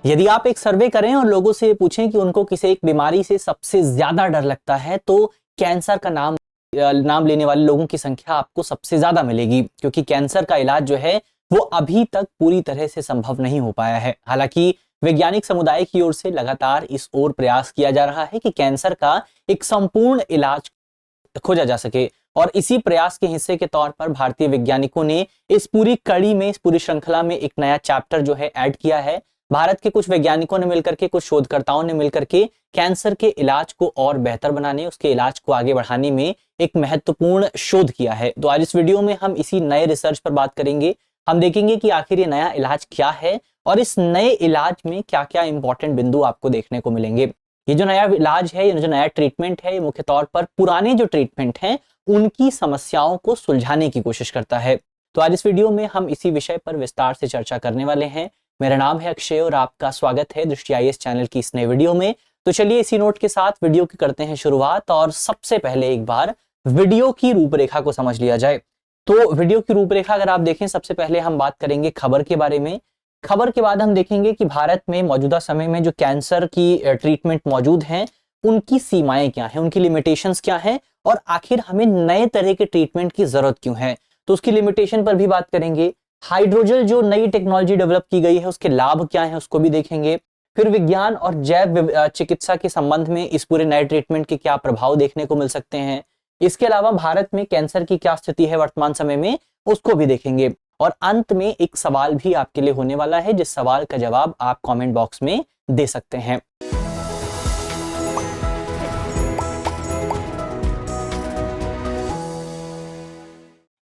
यदि आप एक सर्वे करें और लोगों से पूछें कि उनको किसी एक बीमारी से सबसे ज्यादा डर लगता है, तो कैंसर का नाम लेने वाले लोगों की संख्या आपको सबसे ज्यादा मिलेगी, क्योंकि कैंसर का इलाज जो है वो अभी तक पूरी तरह से संभव नहीं हो पाया है। हालांकि वैज्ञानिक समुदाय की ओर से लगातार इस ओर प्रयास किया जा रहा है कि कैंसर का एक संपूर्ण इलाज खोजा जा सके, और इसी प्रयास के हिस्से के तौर पर भारतीय वैज्ञानिकों ने इस पूरी कड़ी में, इस पूरी श्रृंखला में एक नया चैप्टर जो है ऐड किया है। भारत के कुछ वैज्ञानिकों ने मिलकर के, कुछ शोधकर्ताओं ने मिलकर के कैंसर के इलाज को और बेहतर बनाने, उसके इलाज को आगे बढ़ाने में एक महत्वपूर्ण शोध किया है। तो आज इस वीडियो में हम इसी नए रिसर्च पर बात करेंगे। हम देखेंगे कि आखिर ये नया इलाज क्या है और इस नए इलाज में क्या क्या इंपॉर्टेंट बिंदु आपको देखने को मिलेंगे। ये जो नया इलाज है, ये जो नया ट्रीटमेंट है, ये मुख्य तौर पर पुराने जो ट्रीटमेंट हैं उनकी समस्याओं को सुलझाने की कोशिश करता है। तो आज इस वीडियो में हम इसी विषय पर विस्तार से चर्चा करने वाले हैं। मेरा नाम है अक्षय और आपका स्वागत है दृष्टि IAS चैनल की इस नए वीडियो में। तो चलिए इसी नोट के साथ वीडियो की करते हैं शुरुआत, और सबसे पहले एक बार वीडियो की रूपरेखा को समझ लिया जाए। तो वीडियो की रूपरेखा अगर आप देखें, सबसे पहले हम बात करेंगे खबर के बारे में। खबर के बाद हम देखेंगे कि भारत में मौजूदा समय में जो कैंसर की ट्रीटमेंट मौजूद हैं उनकी सीमाएं क्या हैं, उनकी लिमिटेशंस क्या हैं, और आखिर हमें नए तरह के ट्रीटमेंट की जरूरत क्यों है, तो उसकी लिमिटेशन पर भी बात करेंगे। हाइड्रोजल जो नई टेक्नोलॉजी डेवलप की गई है उसके लाभ क्या हैं उसको भी देखेंगे। फिर विज्ञान और जैव चिकित्सा के संबंध में इस पूरे नए ट्रीटमेंट के क्या प्रभाव देखने को मिल सकते हैं। इसके अलावा भारत में कैंसर की क्या स्थिति है वर्तमान समय में, उसको भी देखेंगे। और अंत में एक सवाल भी आपके लिए होने वाला है, जिस सवाल का जवाब आप कमेंट बॉक्स में दे सकते हैं।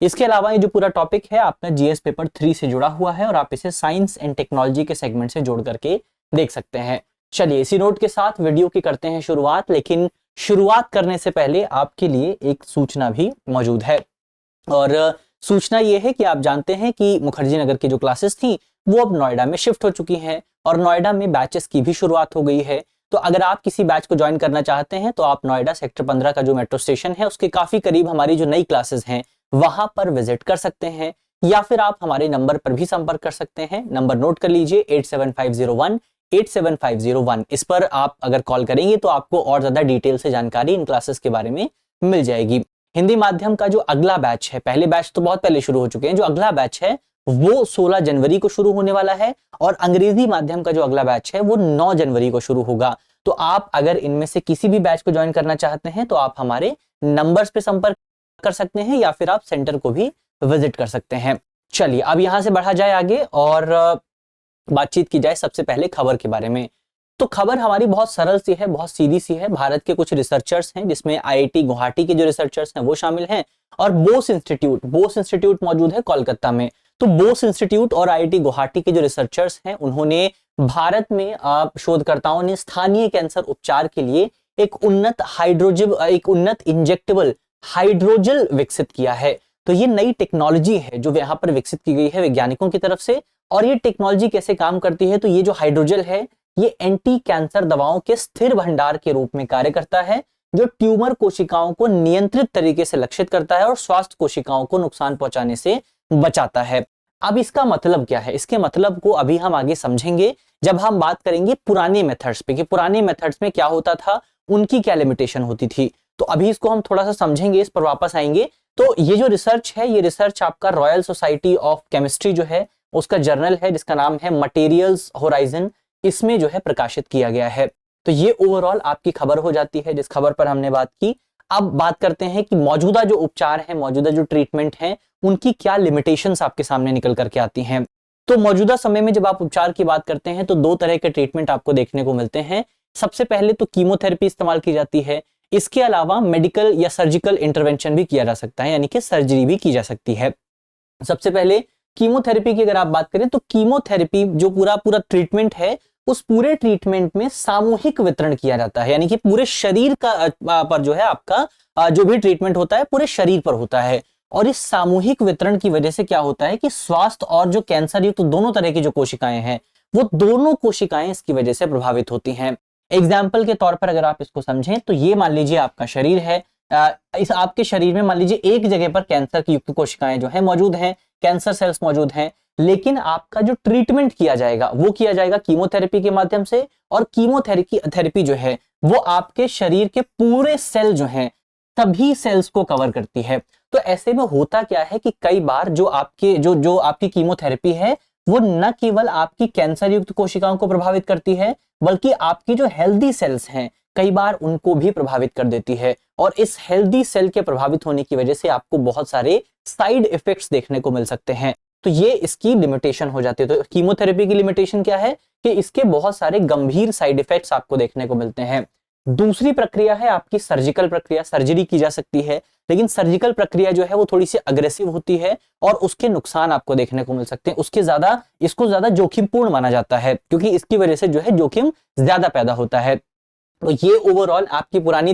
इसके अलावा ये जो पूरा टॉपिक है आपका GS पेपर 3 से जुड़ा हुआ है, और आप इसे साइंस एंड टेक्नोलॉजी के सेगमेंट से जोड़ करके देख सकते हैं। चलिए इसी नोट के साथ वीडियो की करते हैं शुरुआत, लेकिन शुरुआत करने से पहले आपके लिए एक सूचना भी मौजूद है। और सूचना ये है कि आप जानते हैं कि मुखर्जी नगर की जो क्लासेस थी वो अब नोएडा में शिफ्ट हो चुकी हैं, और नोएडा में बैचेस की भी शुरुआत हो गई है। तो अगर आप किसी बैच को ज्वाइन करना चाहते हैं तो आप नोएडा सेक्टर 15 का जो मेट्रो स्टेशन है उसके काफी करीब हमारी जो नई क्लासेस हैं वहां पर विजिट कर सकते हैं, या फिर आप हमारे नंबर पर भी संपर्क कर सकते हैं। नंबर नोट कर लीजिए 8750187501। इस पर आप अगर कॉल करेंगे तो आपको और ज्यादा डिटेल से जानकारी इन क्लासेस के बारे में मिल जाएगी। हिंदी माध्यम का जो अगला बैच है, पहले बैच तो बहुत पहले शुरू हो चुके हैं, जो अगला बैच है वो 16 जनवरी को शुरू होने वाला है, और अंग्रेजी माध्यम का जो अगला बैच है वो 9 जनवरी को शुरू होगा। तो आप अगर इनमें से किसी भी बैच को ज्वाइन करना चाहते हैं तो आप हमारे नंबर्स पे संपर्क कर सकते हैं, या फिर आप सेंटर को भी विजिट कर सकते हैं। चलिए अब यहां से बढ़ा जाए आगे और बातचीत की जाए सबसे पहले खबर के बारे में। तो खबर हमारी बहुत सरल सी है, बहुत सीधी सी है। भारत के कुछ रिसर्चर्स हैं, जिसमें IIT गुवाहाटी के जो रिसर्चर्स हैं वो शामिल हैं, और बोस इंस्टीट्यूट मौजूद है कोलकाता में। तो बोस इंस्टीट्यूट और IIT गुवाहाटी के जो रिसर्चर्स हैं उन्होंने भारत में शोधकर्ताओं ने स्थानीय कैंसर उपचार के लिए एक उन्नत इंजेक्टेबल हाइड्रोजल विकसित किया है। तो ये नई टेक्नोलॉजी है जो यहाँ पर विकसित की गई है वैज्ञानिकों की तरफ से। और ये टेक्नोलॉजी कैसे काम करती है, तो ये जो हाइड्रोजल है ये एंटी कैंसर दवाओं के स्थिर भंडार के रूप में कार्य करता है, जो ट्यूमर कोशिकाओं को नियंत्रित तरीके से लक्षित करता है और स्वास्थ्य कोशिकाओं को नुकसान पहुंचाने से बचाता है। अब इसका मतलब क्या है, इसके मतलब को अभी हम आगे समझेंगे जब हम बात करेंगे पुराने मेथड्स पे, कि पुराने मेथड्स में क्या होता था, उनकी क्या लिमिटेशन होती थी। तो अभी इसको हम थोड़ा सा समझेंगे, इस पर वापस आएंगे। तो ये जो रिसर्च है, ये रिसर्च आपका रॉयल सोसाइटी ऑफ केमिस्ट्री जो है उसका जर्नल है, जिसका नाम है मटेरियल्स होराइजन, इसमें जो है प्रकाशित किया गया है। तो ये ओवरऑल आपकी खबर हो जाती है, जिस खबर पर हमने बात की। अब बात करते हैं कि मौजूदा जो उपचार है, मौजूदा जो ट्रीटमेंट है, उनकी क्या लिमिटेशंस आपके सामने निकल करके आती हैं। तो मौजूदा समय में जब आप उपचार की बात करते हैं तो 2 तरह के ट्रीटमेंट आपको देखने को मिलते हैं। सबसे पहले तो कीमोथेरेपी इस्तेमाल की जाती है। इसके अलावा मेडिकल या सर्जिकल इंटरवेंशन भी किया जा सकता है, यानी कि सर्जरी भी की जा सकती है। सबसे पहले कीमोथेरेपी की अगर आप बात करें तो कीमोथेरेपी जो पूरा ट्रीटमेंट है, उस पूरे ट्रीटमेंट में सामूहिक वितरण किया जाता है, यानी कि पूरे शरीर का पर जो है आपका जो भी ट्रीटमेंट होता है पूरे शरीर पर होता है। और इस सामूहिक वितरण की वजह से क्या होता है कि स्वास्थ्य और जो कैंसर युक्त दोनों तरह की जो कोशिकाएं हैं वो दोनों कोशिकाएं इसकी वजह से प्रभावित होती हैं। एग्जाम्पल के तौर पर अगर आप इसको समझें तो ये मान लीजिए आपका शरीर है, इस आपके शरीर में मान लीजिए एक जगह पर कैंसर की युक्त कोशिकाएं जो है मौजूद हैं, कैंसर सेल्स मौजूद हैं। लेकिन आपका जो ट्रीटमेंट किया जाएगा वो किया जाएगा कीमोथेरेपी के माध्यम से, और कीमोथेरेपी जो है वो आपके शरीर के पूरे सेल जो हैं सभी सेल्स को कवर करती है। तो ऐसे में होता क्या है कि कई बार जो आपकी कीमोथेरेपी है वो न केवल आपकी कैंसर युक्त कोशिकाओं को प्रभावित करती है, बल्कि आपकी जो हेल्दी सेल्स हैं कई बार उनको भी प्रभावित कर देती है। और इस हेल्दी सेल के प्रभावित होने की वजह से आपको बहुत सारे साइड इफेक्ट्स देखने को मिल सकते हैं। तो ये इसकी लिमिटेशन हो जाती है। तो कीमोथेरेपी की लिमिटेशन क्या है कि इसके बहुत सारे गंभीर साइड इफेक्ट्स आपको देखने को मिलते हैं। दूसरी प्रक्रिया है आपकी सर्जिकल प्रक्रिया। सर्जरी की जा सकती है, लेकिन सर्जिकल प्रक्रिया जो है वो थोड़ी सी अग्रेसिव होती है और उसके नुकसान आपको देखने को मिल सकते हैं। इसको ज्यादा जोखिमपूर्ण माना जाता है, क्योंकि इसकी वजह से जो है जोखिम ज्यादा पैदा होता है। तो ये ओवरऑल आपकी पुरानी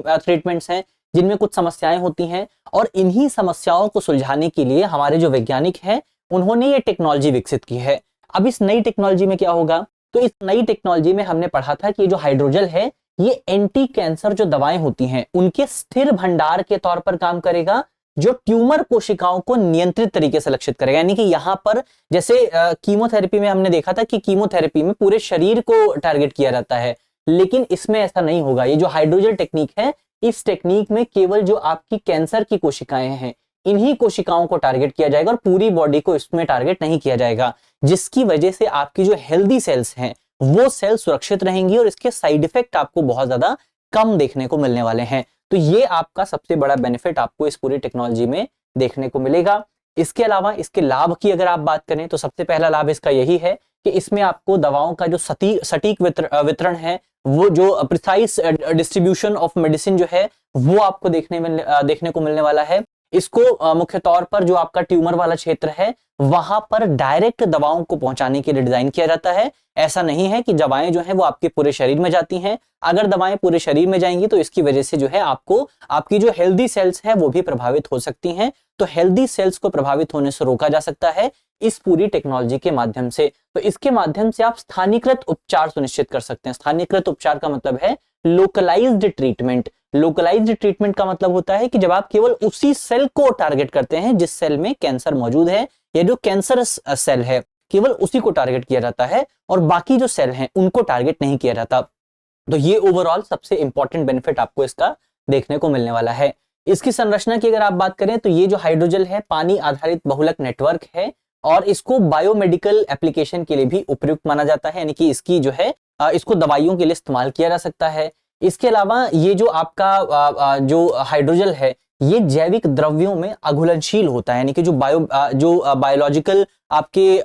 ट्रीटमेंट्स हैं जिनमें कुछ समस्याएं होती हैं, और इन्हीं समस्याओं को सुलझाने के लिए हमारे जो वैज्ञानिक हैं उन्होंने ये टेक्नोलॉजी विकसित की है। अब इस नई टेक्नोलॉजी में क्या होगा, तो इस नई टेक्नोलॉजी में हमने पढ़ा था कि ये जो हाइड्रोजेल है ये एंटी कैंसर जो दवाएं होती हैं उनके स्थिर भंडार के तौर पर काम करेगा, जो ट्यूमर कोशिकाओं को नियंत्रित तरीके से लक्षित करेगा। यानी कि यहां पर जैसे कीमोथेरेपी में हमने देखा था कि कीमोथेरेपी में पूरे शरीर को टारगेट किया जाता है, लेकिन इसमें ऐसा नहीं होगा। ये जो हाइड्रोजेल टेक्निक है, इस टेक्निक में केवल जो आपकी कैंसर की कोशिकाएं हैं इन्हीं कोशिकाओं को टारगेट किया जाएगा और पूरी बॉडी को इसमें टारगेट नहीं किया जाएगा, जिसकी वजह से आपकी जो हेल्दी सेल्स हैं वो सेल सुरक्षित रहेंगी और इसके साइड इफेक्ट आपको बहुत ज्यादा कम देखने को मिलने वाले हैं। तो ये आपका सबसे बड़ा बेनिफिट आपको इस पूरी टेक्नोलॉजी में देखने को मिलेगा। इसके अलावा इसके लाभ की अगर आप बात करें तो सबसे पहला लाभ इसका यही है कि इसमें आपको दवाओं का जो सटीक वितरण है, वो जो प्रिसाइज डिस्ट्रीब्यूशन ऑफ मेडिसिन जो है वो आपको देखने को मिलने वाला है। इसको मुख्य तौर पर जो आपका ट्यूमर वाला क्षेत्र है वहां पर डायरेक्ट दवाओं को पहुंचाने के लिए डिजाइन किया जाता है। ऐसा नहीं है कि दवाएं जो है वो आपके पूरे शरीर में जाती हैं। अगर दवाएं पूरे शरीर में जाएंगी तो इसकी वजह से जो है आपको आपकी जो हेल्दी सेल्स है वो भी प्रभावित हो सकती हैं। तो हेल्दी सेल्स को प्रभावित होने से रोका जा सकता है इस पूरी टेक्नोलॉजी के माध्यम से। तो इसके माध्यम से आप स्थानीयकृत उपचार सुनिश्चित कर सकते हैं। स्थानीयकृत उपचार का मतलब है लोकलाइज्ड ट्रीटमेंट। लोकलाइज्ड ट्रीटमेंट का मतलब होता है कि जब आप केवल उसी सेल को टारगेट करते हैं जिस सेल में कैंसर मौजूद है, या जो कैंसरस सेल है केवल उसी को टारगेट किया जाता है और बाकी जो सेल हैं उनको टारगेट नहीं किया जाता। तो ये ओवरऑल सबसे इंपॉर्टेंट बेनिफिट आपको इसका देखने को मिलने वाला है। इसकी संरचना की अगर आप बात करें तो ये जो हाइड्रोजेल है पानी आधारित बहुलक नेटवर्क है और इसको बायोमेडिकल एप्लीकेशन के लिए भी उपयुक्त माना जाता है। यानी कि इसकी जो है इसको दवाइयों के लिए इस्तेमाल किया जा सकता है। इसके अलावा ये जो आपका जो हाइड्रोजेल है ये जैविक द्रव्यों में अघुलनशील होता है। यानी कि जो बायोलॉजिकल आपके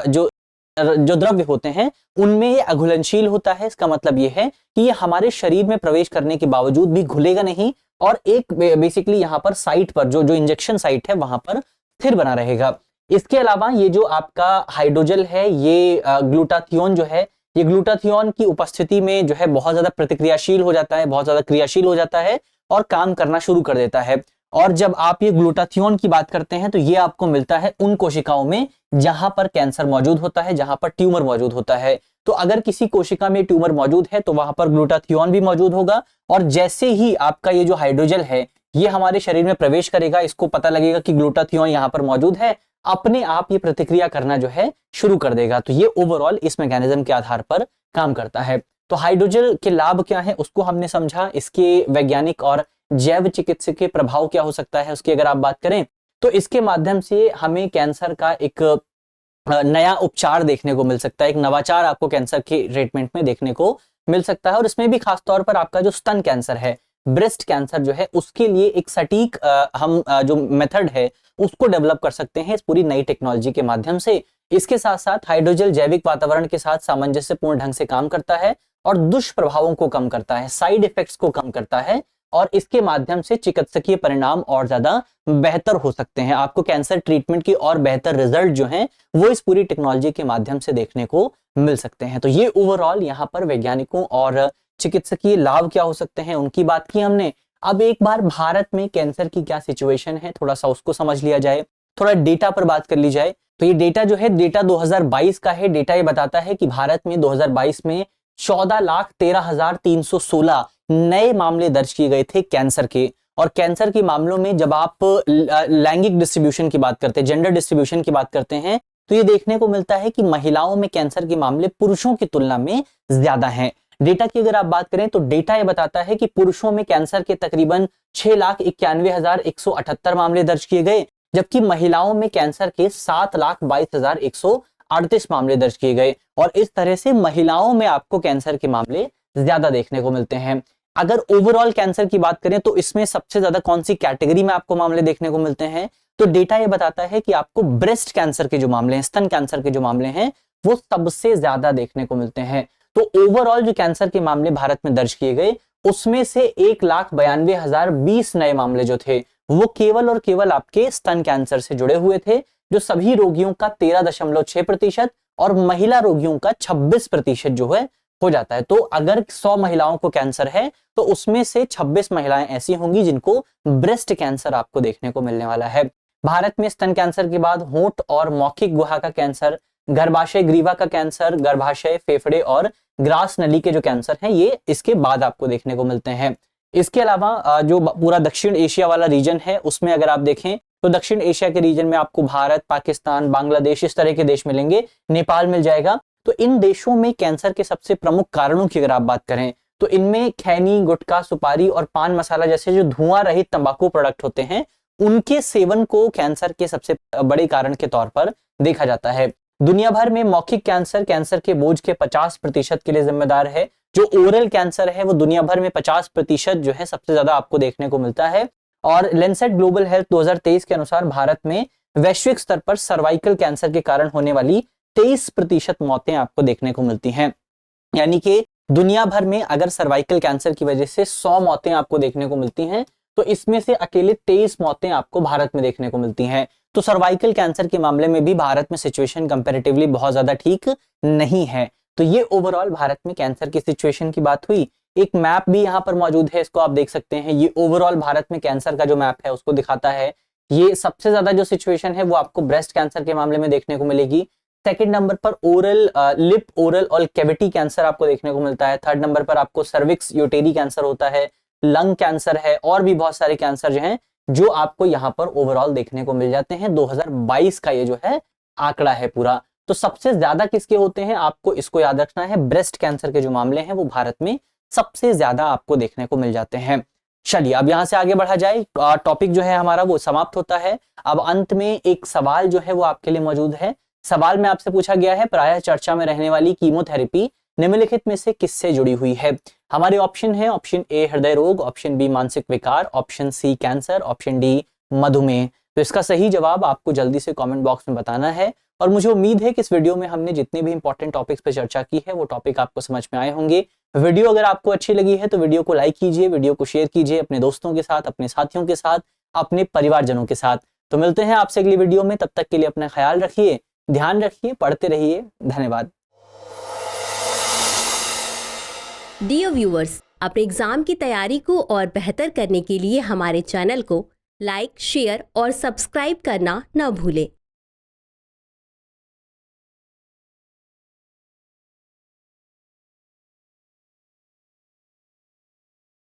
जो द्रव्य होते हैं उनमें ये अघुलनशील होता है। इसका मतलब ये है कि ये हमारे शरीर में प्रवेश करने के बावजूद भी घुलेगा नहीं और एक बेसिकली यहाँ पर साइट पर जो इंजेक्शन साइट है वहां पर स्थिर बना रहेगा। इसके अलावा ये जो आपका हाइड्रोजेल है ये ग्लूटाथियोन जो है, ये ग्लूटाथियोन की उपस्थिति में जो है बहुत ज्यादा प्रतिक्रियाशील हो जाता है, बहुत ज्यादा क्रियाशील हो जाता है और काम करना शुरू कर देता है। और जब आप ये ग्लूटाथियोन की बात करते हैं तो ये आपको मिलता है उन कोशिकाओं में जहां पर कैंसर मौजूद होता है, जहां पर ट्यूमर मौजूद होता है। तो अगर किसी कोशिका में ट्यूमर मौजूद है तो वहां पर ग्लूटाथियोन भी मौजूद होगा, और जैसे ही आपका ये जो हाइड्रोजेल है ये हमारे शरीर में प्रवेश करेगा, इसको पता लगेगा कि ग्लूटाथियोन यहाँ पर मौजूद है, अपने आप ये प्रतिक्रिया करना जो है शुरू कर देगा। तो ये ओवरऑल इस मैकेनिज्म के आधार पर काम करता है। तो हाइड्रोजेल के लाभ क्या है उसको हमने समझा। इसके वैज्ञानिक और जैव चिकित्सकीय प्रभाव क्या हो सकता है उसकी अगर आप बात करें तो इसके माध्यम से हमें कैंसर का एक नया उपचार देखने को मिल सकता है, एक नवाचार आपको कैंसर के ट्रीटमेंट में देखने को मिल सकता है। और इसमें भी खासतौर पर आपका जो स्तन कैंसर है, ब्रेस्ट कैंसर जो है, उसके लिए एक सटीक हम जो मेथड है उसको डेवलप कर सकते हैं इस पूरी नई टेक्नोलॉजी के माध्यम से। इसके साथ साथ हाइड्रोजेल जैविक वातावरण के साथ सामंजस्यपूर्ण ढंग से काम करता है और दुष्प्रभावों को कम करता है, साइड इफेक्ट्स को कम करता है, और इसके माध्यम से चिकित्सकीय परिणाम और ज्यादा बेहतर हो सकते हैं। आपको कैंसर ट्रीटमेंट की और बेहतर रिजल्ट जो हैं वो इस पूरी टेक्नोलॉजी के माध्यम से देखने को मिल सकते हैं। तो ये ओवरऑल यहाँ पर वैज्ञानिकों और चिकित्सकीय लाभ क्या हो सकते हैं उनकी बात की हमने। अब एक बार भारत में कैंसर की क्या सिचुएशन है थोड़ा सा उसको समझ लिया जाए, थोड़ा डेटा पर बात कर ली जाए। तो ये डेटा जो है डेटा 2022 का है। डेटा ये बताता है कि भारत में 2022 में 14,13,316 नए मामले दर्ज किए गए थे कैंसर के, और कैंसर के मामलों में जब आप लैंगिक डिस्ट्रीब्यूशन की बात करते हैं, जेंडर डिस्ट्रीब्यूशन की बात करते हैं, तो ये देखने को मिलता है कि महिलाओं में कैंसर के मामले पुरुषों की तुलना में ज्यादा हैं। डेटा की अगर आप बात करें तो डेटा ये बताता है कि पुरुषों में कैंसर के तकरीबन 6,91,178 मामले दर्ज किए गए, जबकि महिलाओं में कैंसर के 7,22,138 मामले दर्ज किए गए। और इस तरह से महिलाओं में आपको कैंसर के मामले ज्यादा देखने को मिलते हैं। अगर ओवरऑल कैंसर की बात करें तो इसमें सबसे ज्यादा कौन सी कैटेगरी में आपको मामले देखने को मिलते हैं, तो डेटा ये बताता है कि आपको ब्रेस्ट कैंसर के जो मामले हैं, स्तन कैंसर के जो मामले हैं, वो सबसे ज्यादा देखने को मिलते हैं। तो ओवरऑल जो कैंसर के मामले भारत में दर्ज किए गए, उसमें से 1,92,020 नए मामले जो थे वो केवल और केवल आपके स्तन कैंसर से जुड़े हुए थे, जो सभी रोगियों का 13.6% और महिला रोगियों का 26% जो है हो जाता है। तो अगर 100 महिलाओं को कैंसर है तो उसमें से 26 महिलाएं ऐसी होंगी जिनको ब्रेस्ट कैंसर आपको देखने को मिलने वाला है। भारत में स्तन कैंसर के बाद होंठ और मौखिक गुहा का कैंसर, गर्भाशय ग्रीवा का कैंसर, गर्भाशय, फेफड़े और ग्रास नली के जो कैंसर हैं, ये इसके बाद आपको देखने को मिलते हैं। इसके अलावा जो पूरा दक्षिण एशिया वाला रीजन है, उसमें अगर आप देखें तो दक्षिण एशिया के रीजन में आपको भारत, पाकिस्तान, बांग्लादेश, इस तरह के देश मिलेंगे, नेपाल मिल जाएगा। तो इन देशों में कैंसर के सबसे प्रमुख कारणों की अगर आप बात करें तो इनमें खैनी, गुटखा, सुपारी और पान मसाला जैसे जो धुआं रहित तंबाकू प्रोडक्ट होते हैं, उनके सेवन को कैंसर के सबसे बड़े कारण के तौर पर देखा जाता है। दुनिया भर में मौखिक कैंसर कैंसर के बोझ के 50% के लिए जिम्मेदार है। जो ओरल कैंसर है वो दुनिया भर में 50% जो है सबसे ज्यादा आपको देखने को मिलता है। और लेंसेट ग्लोबल हेल्थ 2023 के अनुसार भारत में वैश्विक स्तर पर सर्वाइकल कैंसर के कारण होने वाली 23% मौतें आपको देखने को मिलती हैं। यानी कि दुनिया भर में अगर सर्वाइकल कैंसर की वजह से 100 मौतें आपको देखने को मिलती हैं, तो इसमें से अकेले 23 मौतें आपको भारत में देखने को मिलती हैं। तो सर्वाइकल कैंसर के मामले में भी भारत में सिचुएशन कंपैरेटिवली बहुत ज्यादा ठीक नहीं है। तो ये ओवरऑल भारत में कैंसर की सिचुएशन की बात हुई। एक मैप भी यहाँ पर मौजूद है, इसको आप देख सकते हैं। ये ओवरऑल भारत में कैंसर का जो मैप है उसको दिखाता है। ये सबसे ज्यादा जो सिचुएशन है वो आपको ब्रेस्ट कैंसर के मामले में देखने को मिलेगी। सेकंड नंबर पर ओरल, लिप, ओरल और कैविटी कैंसर आपको देखने को मिलता है। थर्ड नंबर पर आपको सर्विक्स, यूटेरी कैंसर होता है, लंग कैंसर है, और भी बहुत सारे कैंसर जो हैं जो आपको यहाँ पर ओवरऑल देखने को मिल जाते हैं। 2022 का ये जो है आंकड़ा है पूरा। तो सबसे ज्यादा किसके होते हैं, आपको इसको याद रखना है, ब्रेस्ट कैंसर के जो मामले हैं वो भारत में सबसे ज्यादा आपको देखने को मिल जाते हैं। चलिए अब यहां से आगे बढ़ा जाए, टॉपिक जो है हमारा वो समाप्त होता है। अब अंत में एक सवाल जो है वो आपके लिए मौजूद है। सवाल में आपसे पूछा गया है, प्रायः चर्चा में रहने वाली कीमोथेरेपी निम्नलिखित में से किससे जुड़ी हुई है। हमारे ऑप्शन है, ऑप्शन ए हृदय रोग, ऑप्शन बी मानसिक विकार, option C cancer, option D मधुमेह। तो इसका सही जवाब आपको जल्दी से कमेंट बॉक्स में बताना है। और मुझे उम्मीद है कि इस वीडियो में हमने जितने भी इंपॉर्टेंट टॉपिक्स पे चर्चा की है वो टॉपिक आपको समझ में आए होंगे। वीडियो अगर आपको अच्छी लगी है तो वीडियो को लाइक कीजिए, वीडियो को शेयर कीजिए अपने दोस्तों के साथ, अपने साथियों के साथ, अपने परिवारजनों के साथ। तो मिलते हैं आपसे अगली वीडियो में, तब तक के लिए अपना ख्याल रखिए, ध्यान रखिए, पढ़ते रहिए। धन्यवाद। डियर व्यूअर्स, अपने एग्जाम की तैयारी को और बेहतर करने के लिए हमारे चैनल को लाइक, शेयर और सब्सक्राइब करना न भूलें।